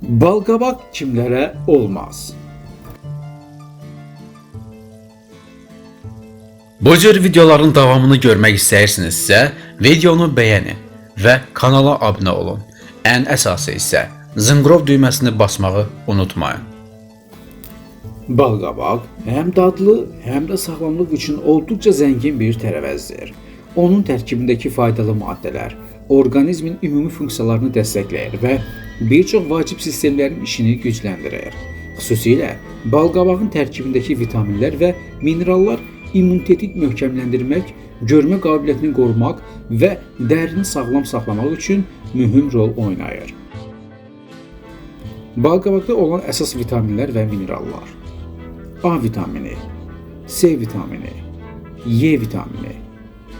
Balqabaq kimlərə olmaz? Bu cür videoların davamını görmək istəyirsinizsə, videonu bəyənin və kanala abunə olun. Ən əsası isə zınqrov düyməsini basmağı unutmayın. Balqabaq həm dadlı, həm də sağlamlıq üçün olduqca zəngin bir tərəvəzdir. Onun tərkibindəki faydalı maddələr orqanizmin ümumi funksiyalarını dəstəkləyir və bir çox vacib sistemlərin işini gücləndirir. Xüsusilə balqabağın tərkibindəki vitaminlər və minerallar immuniteti möhkəmləndirmək, görmə qabiliyyətini qorumaq və dərini sağlam saxlamaq üçün mühüm rol oynayır. Balqabaqda olan əsas vitaminlər və minerallar: A vitamini, C vitamini, Y vitamini,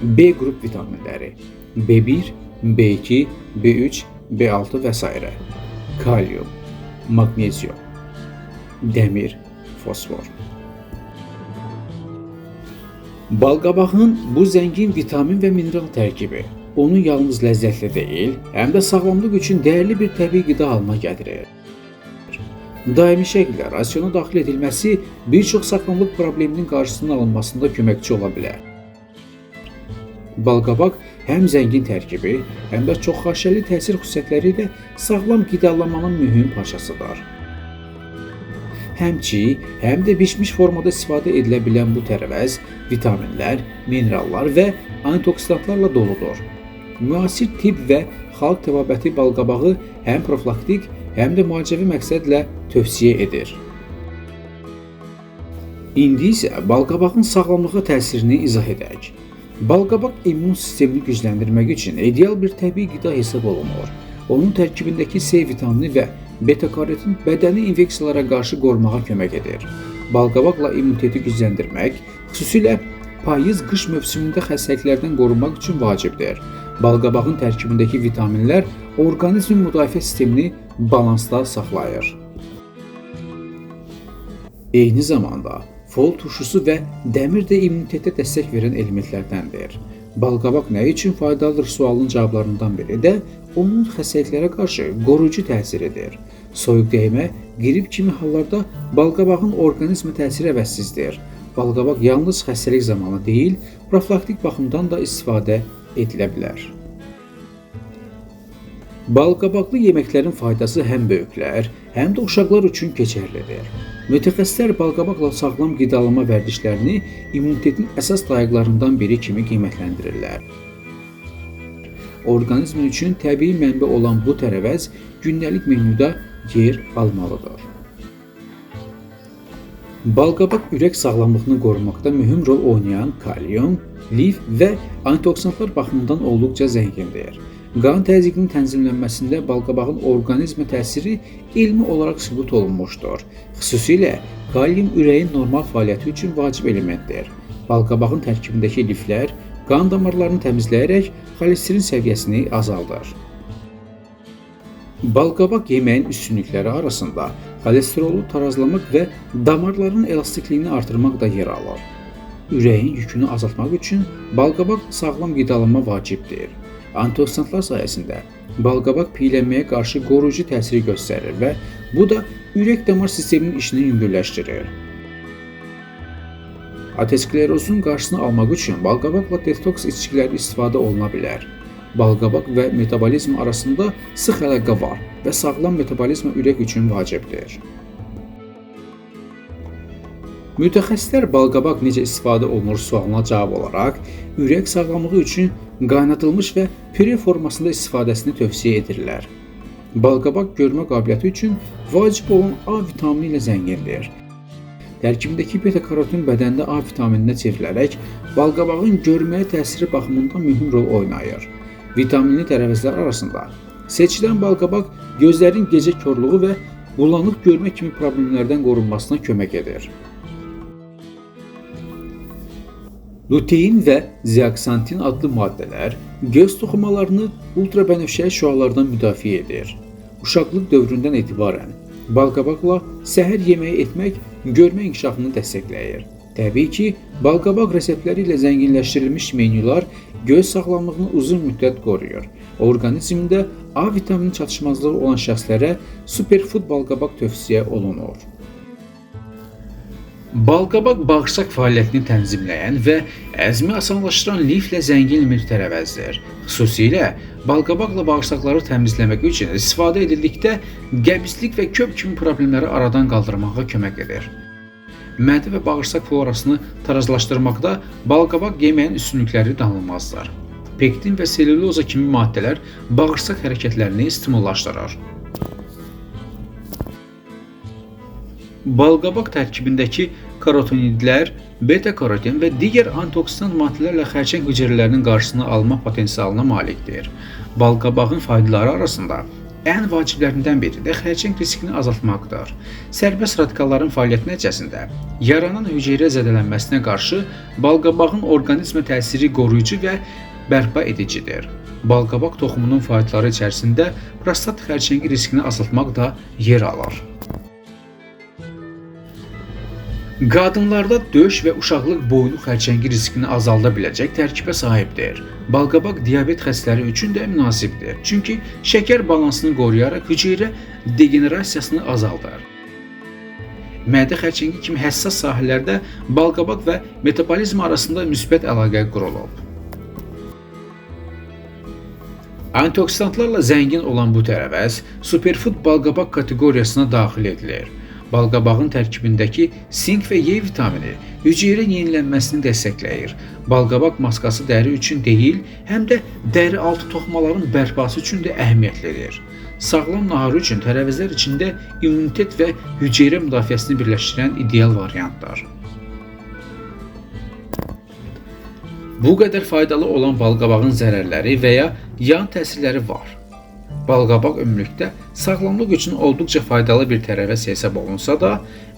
B qrup vitaminləri, B1, B2, B3, B6 və s. Kalium, magnezium, dəmir, fosfor. Balqabağın bu zəngin vitamin və mineral tərkibi onu yalnız ləzzətli deyil, həm də sağlamlıq üçün dəyərli bir təbii qida halına gətirir. Daimi şəkildə rasiona daxil edilməsi bir çox sağlamlıq probleminin qarşısının alınmasında köməkçi ola bilər. Balqabaq həm zəngin tərkibi, həm də çox xaşəli təsir xüsusiyyətləri ilə sağlam qidalanmanın mühüm parçasıdır. Həm çiğ, həm də bişmiş formada istifadə edilə bilən bu tərəvəz vitaminlər, minerallar və antioksidanlarla doludur. Müasir tibb və xalq təbabəti balqabağı həm profilaktik, həm də müalicəvi məqsədlə tövsiyə edir. İndi isə balqabağın sağlamlığa təsirini izah edək. Balqabaq immun sistemini gücləndirmək üçün ideal bir təbii qida hesab olunur. Onun tərkibindəki C vitamini və beta-karotin bədəni infeksiyalara qarşı qorumağa kömək edir. Balqabaqla immuniteti gücləndirmək, xüsusilə payız-qış mövsümündə xəstəliklərdən qorunmaq üçün vacibdir. Balqabağın tərkibindəki vitaminlər orqanizmin müdafiə sistemini balansda saxlayır. Eyni zamanda fol turşusu və dəmir də immunitetə dəstək verən elementlərdəndir. Balqabaq nə üçün faydalıdır sualının cavablarından biri də onun xəstəliklərə qarşı qoruyucu təsiridir. Soyuq dəymə, qrip kimi hallarda balqabağın orqanizmə təsiri əvəzsizdir. Balqabaq yalnız xəstəlik zamanı deyil, profilaktik baxımdan da istifadə edilə bilər. Balqabaqlı yeməklərin faydası həm böyüklər, həm də uşaqlar üçün keçərlidir. Mütəxəssislər balqabaqla sağlam qidalanma vərdişlərini immunitetin əsas layıqlarından biri kimi qiymətləndirirlər. Orqanizmin üçün təbii mənbə olan bu tərəvəz gündəlik menyuda yer almalıdır. Balqabaq ürək sağlamlığını qorumaqda mühüm rol oynayan kalium, lif və antioksidanlar baxımından olduqca zəngindir. Qan təzyiqinin tənzimlənməsində balqabağın orqanizmə təsiri elmi olaraq sübut olunmuşdur. Xüsusilə kalium ürəyin normal fəaliyyəti üçün vacib elementdir. Balqabağın tərkibindəki liflər qan damarlarını təmizləyərək xolesterin səviyyəsini azaldır. Balqabaq yeməyin üstünlükləri arasında xolesterolu tarazlamaq və damarların elastikliyini artırmaq da yer alır. Ürəyin yükünü azaltmaq üçün balqabaq sağlam qidalanma vacibdir. Antioksidanlar sayəsində balqabaq piyələnməyə qarşı qoruyucu təsiri göstərir və bu da ürək-damar sisteminin işini yüngülləşdirir. Aterosklerozun qarşısını almaq üçün balqabaqla detoks içkiləri istifadə oluna bilər. Balqabaq və metabolizm arasında sıx əlaqə var və sağlam metabolizm ürək üçün vacibdir. Mütəxəssislər balqabaq necə istifadə olunur sualına cavab olaraq, ürək sağlamlığı üçün qaynadılmış və püre formasında istifadəsini tövsiyə edirlər. Balqabaq görmə qabiliyyəti üçün vacib olan A vitamini ilə zəngindir. Tərkibindəki beta-karotin bədəndə A vitamininə çevrilərək balqabağın görməyə təsiri baxımından mühüm rol oynayır. Vitaminli tərəvəzlər arasında seçilən balqabaq gözlərin gecə korluğu və bulanıq görmə kimi problemlərdən qorunmasına kömək edir. Lutein və zeaksantin adlı maddələr göz toxumalarını ultrabənövşəyi şüalardan müdafiə edir. Uşaqlıq dövründən etibarən balqabaqla səhər yeməyi etmək görmə inkişafını dəstəkləyir. Təbii ki, balqabaq reseptləri ilə zənginləşdirilmiş menyular göz sağlamlığını uzun müddət qoruyur. Orqanizmində A vitamini çatışmazlığı olan şəxslərə superfood balqabaq tövsiyə olunur. Balqabaq bağırsaq fəaliyyətini tənzimləyən və əzmi asanlaşdıran liflə zəngin bir tərəvəzdir. Xüsusilə balqabaqla bağırsaqları təmizləmək üçün istifadə edildikdə qəbizlik və köp kimi problemləri aradan qaldırmağa kömək edir. Mədə və bağırsaq florasını tarazlaşdırmaqda balqabaq yeməyin üstünlükləri danılmazdır. Pektin və selüloza kimi maddələr bağırsaq hərəkətlərini stimullaşdırır. Balqabaq tərkibindəki karotinidlər, beta-karotin və digər antioksidant maddələrlə xərçəng hüceyrələrinin qarşısını alma potensialına malikdir. Balqabağın faydaları arasında ən vaciblərindən biri də xərçəng riskini azaltmaqdır. Sərbəst radikalların fəaliyyəti nəticəsində yaranan hüceyrə zədələnməsinə qarşı balqabağın orqanizmə təsiri qoruyucu və bərpa edicidir. Balqabaq toxumunun faydaları içərisində prostat xərçəngi riskini azaltmaq da yer alır. Qadınlarda döş və uşaqlıq boynu xərçəngi riskini azalda biləcək tərkibə sahibdir. Balqabaq diabet xəstələri üçün də münasibdir. Çünki şəkər balansını qoruyaraq hüceyrə degenerasiyasını azaldır. Mədə xərçəngi kimi həssas sahələrdə balqabaq və metabolizm arasında müsbət əlaqə qurulub. Antioksidantlarla zəngin olan bu tərəvəz superfood balqabaq kateqoriyasına daxil edilir. Balqabağın tərkibindəki sink və E vitamini hüceyrə yenilənməsini dəstəkləyir. Balqabaq maskası dəri üçün deyil, həm də dəri altı toxumaların bərpası üçün də əhəmiyyətlidir. Sağlam nahar üçün tərəvəzlər içində immunitet və hüceyrə müdafiəsini birləşdirən ideal variantdır. Bu qədər faydalı olan balqabağın zərərləri və ya yan təsirləri var. Balqabaq ümumilikdə sağlamlıq üçün olduqca faydalı bir tərəvəz hesab olunsa da,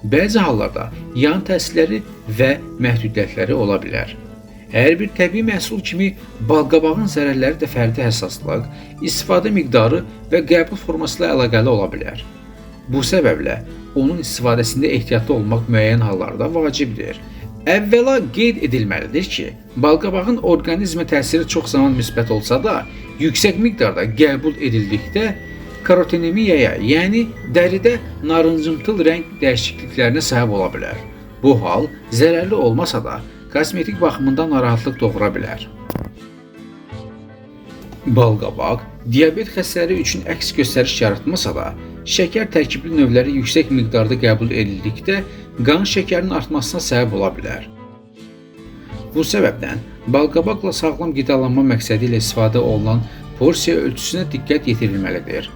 bəzi hallarda yan təsirləri və məhdudiyyətləri ola bilər. Hər bir təbii məhsul kimi balqabağın zərərləri də fərdi həssaslıq, istifadə miqdarı və qəbul forması ilə əlaqəli ola bilər. Bu səbəblə onun istifadəsində ehtiyatlı olmaq müəyyən hallarda vacibdir. Əvvəla qeyd edilməlidir ki, balqabağın orqanizmə təsiri çox zaman müsbət olsa da, yüksək miqdarda qəbul edildikdə karotenemiyaya, yəni dəridə narıncımtıl rəng dəyişikliklərinə səbəb ola bilər. Bu hal zərərli olmasa da, kosmetik baxımından narahatlıq doğura bilər. Balqabaq diabet xəstələri üçün əks göstəriş yaratmasa da, şəkər tərkibli növləri yüksək miqdarda qəbul edildikdə qan şəkərinin artmasına səbəb ola bilər. Bu səbəbdən balqabaqla sağlam qidalanma məqsədi ilə istifadə olunan porsiya ölçüsünə diqqət yetirilməlidir.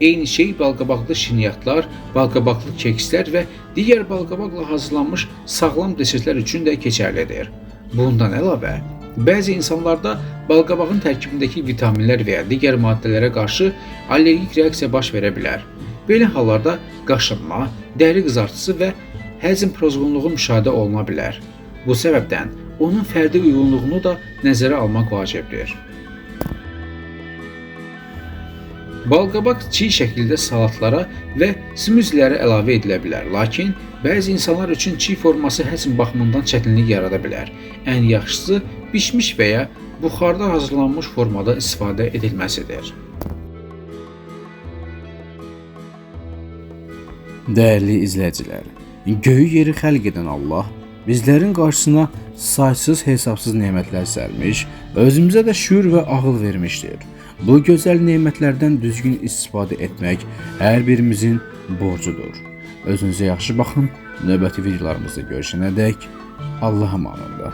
Eyni şey balqabaqlı şirniyyatlar, balqabaqlı kekslər və digər balqabaqla hazırlanmış sağlam desertlər üçün də keçərlidir. Bundan əlavə, bəzi insanlarda balqabağın tərkibindəki vitaminlər və ya digər maddələrə qarşı allergik reaksiya baş verə bilər. Belə hallarda qaşınma, dəri qızartısı və həzm pozğunluğu müşahidə oluna bilər. Bu səbəbdən onun fərdi uyğunluğunu da nəzərə almaq vacibdir. Balqabaq çiy şəkildə salatlara və smuzilərə əlavə edilə bilər, lakin bəzi insanlar üçün çiy forması həzm baxımından çətinlik yarada bilər. Ən yaxşısı bişmiş və ya buxarda hazırlanmış formada istifadə edilməsidir. Dəyərli izləyicilər, göyü yeri xəlq edən Allah bizlərin qarşısına saysız hesabsız nemətlər sərmiş, özümüzə də şüur və ağıl vermişdir. Bu gözəl nemətlərdən düzgün istifadə etmək hər birimizin borcudur. Özünüzə yaxşı baxın, növbəti videolarımızda görüşənədək Allah'a əmanətlə.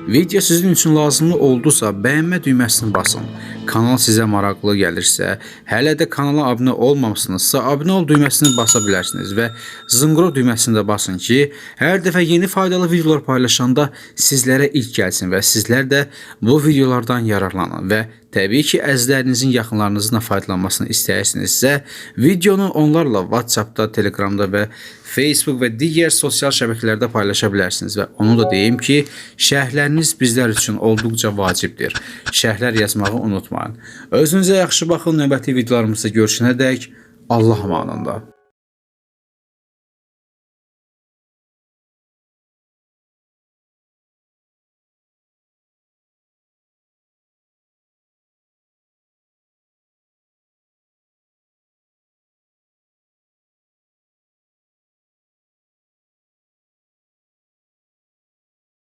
Video sizin üçün lazımlı oldusa bəyənmə düyməsini basın. Kanal sizə maraqlı gəlirsə, hələ də kanala abunə olmamışsınızsa abunə ol düyməsini basa bilərsiniz və zınqrov düyməsini də basın ki, hər dəfə yeni faydalı videolar paylaşanda sizlərə ilk gəlsin və sizlər də bu videolardan yararlanın və təbii ki, əzizlərinizin yaxınlarınızın faydalanmasını istəyirsinizsə, videonu onlarla WhatsAppda, Telegramda və Facebook və digər sosial şəbəkələrdə paylaşa bilərsiniz və onu da deyim ki, şərhləriniz bizlər üçün olduqca vacibdir. Şərhlər yazmağı unutmayın. Özünüzə yaxşı baxın, növbəti videolarımızda görüşənədək Allah amanında.